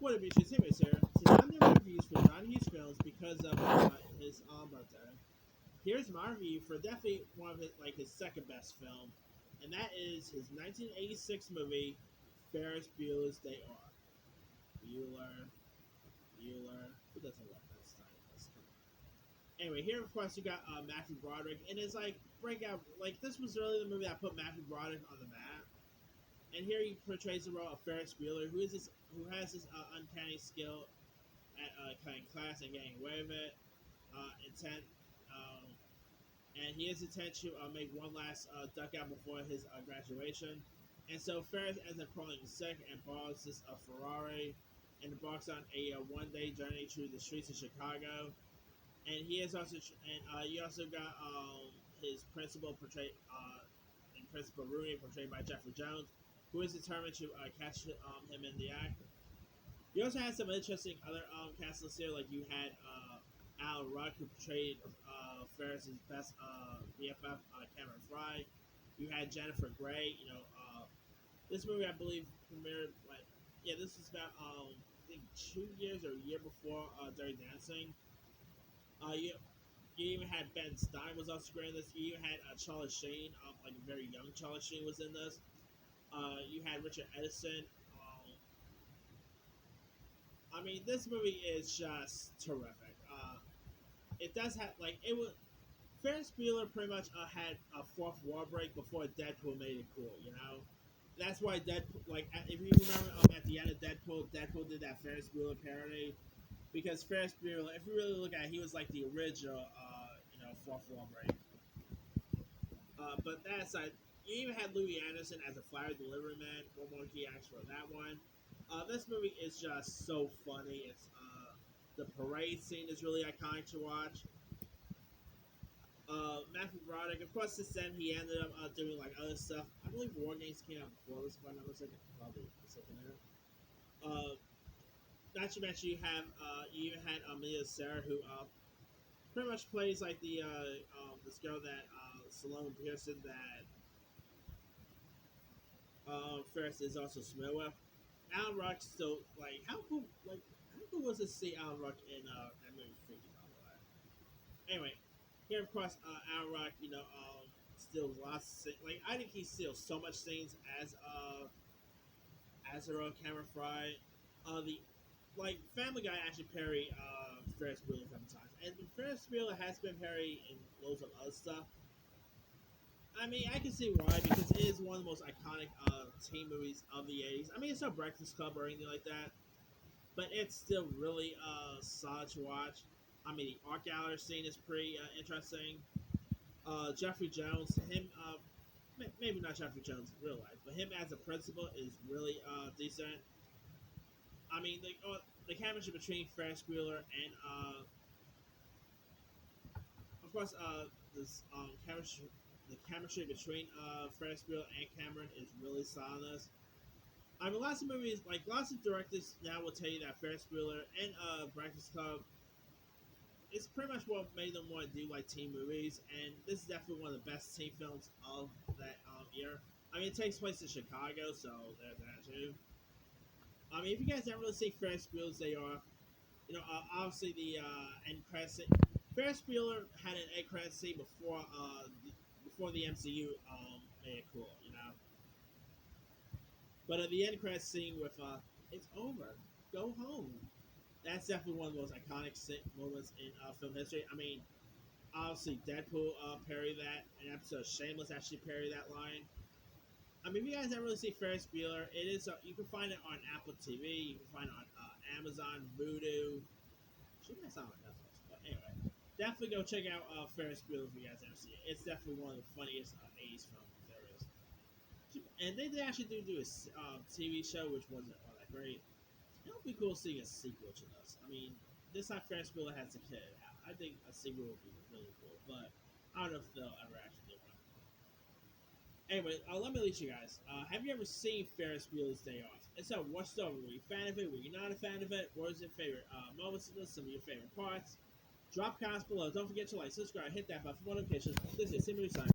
Bueller Beaches here. Today I'm doing reviews for John Hughes films because of his birthday. Here's my review for definitely one of his second best film, and that is his 1986 movie Ferris Bueller's Day Off. Bueller, Bueller. Who doesn't love that title? Anyway, here of course you got Matthew Broderick, and it's like breakout. Like this was really the movie that put Matthew Broderick on the map. And here he portrays the role of Ferris Bueller, who has this uncanny skill at cutting class and getting away with it, intent, and he has intent to make one last duck out before his graduation. And so Ferris ends up falling sick and borrows this Ferrari and embarks on a one-day journey through the streets of Chicago. And he is also, you also got his principal portrayed in Principal Rooney, portrayed by Jeffrey Jones, who is determined to catch him in the act. You also had some interesting other cast lists here, like you had Alan Ruck, who portrayed Ferris's best BFF, Cameron Fry. You had Jennifer Grey. This movie I believe premiered this was about I think 2 years or a year before Dirty Dancing. You even had Ben Stein was also great in this. You even had Charlie Sheen, like a very young Charlie Sheen was in this. You had Richard Edison. I mean, this movie is just terrific. It does have it was Ferris Bueller pretty much had a fourth wall break before Deadpool made it cool. That's why Deadpool, if you remember at the end of Deadpool did that Ferris Bueller parody because Ferris Bueller, if you really look at it, he was like the original fourth wall break. But that aside, you even had Louis Anderson as a flyer delivery man. One more key acts for that one. This movie is just so funny. It's the parade scene is really iconic to watch. Matthew Broderick, of course, since then he ended up doing other stuff. I believe War Games came out before this, if I'm not mistaken. Probably mistaken there. Not to mention you even had Amelia Sarah, who pretty much plays like this girl that Salome Pearson that Ferris is also familiar with. Alan Ruck still how cool was it to see Alan Ruck in that movie Freaky by the way? Anyway, here of course Alan Ruck, steals lots of scenes. I think he steals so much scenes as her own Cameron Fry. The Family Guy actually parodied Ferris Bueller a couple times, and Ferris Bueller has been parodied in loads of other stuff. I mean, I can see why, because it is one of the most iconic teen movies of the 80s. I mean, it's not Breakfast Club or anything like that, but it's still really solid to watch. I mean, the art gallery scene is pretty interesting. Jeffrey Jones, maybe not Jeffrey Jones in real life, but him as a principal is really decent. I mean, the chemistry between Ferris Bueller and, of course, this chemistry. The chemistry between Ferris Bueller and Cameron is really solid. I mean, lots of movies, lots of directors now will tell you that Ferris Bueller and Breakfast Club is pretty much what made them want to do teen movies, and this is definitely one of the best teen films of that year. I mean, it takes place in Chicago, so there's that too. I mean, if you guys haven't really seen Ferris Bueller's Day Off, obviously the end credit scene. Ferris Bueller had an end credit scene before the MCU made it cool, But at the end credit scene with "It's over, go home," that's definitely one of the most iconic moments in film history. I mean, obviously Deadpool parodied that. An episode of Shameless actually parodied that line. I mean, if you guys haven't really seen Ferris Bueller, it is you can find it on Apple TV. You can find it on Amazon, Vudu. Should be on Netflix, but anyway, definitely go check out Ferris Bueller if you guys ever see it. It's definitely one of the funniest 80s films there is. And they did actually do a TV show, which wasn't all that great. It would be cool seeing a sequel to this. I mean, this time Ferris Bueller has a kid. I think a sequel would be really cool, but I don't know if they'll ever actually do one. Anyway, let me leave you guys. Have you ever seen Ferris Bueller's Day Off? And so, what's the over? Were you a fan of it? Were you not a fan of it? What was your favorite moments of this? Some of your favorite parts? Drop comments below. Don't forget to like, subscribe, hit that bell for notifications. This is Simon Simon.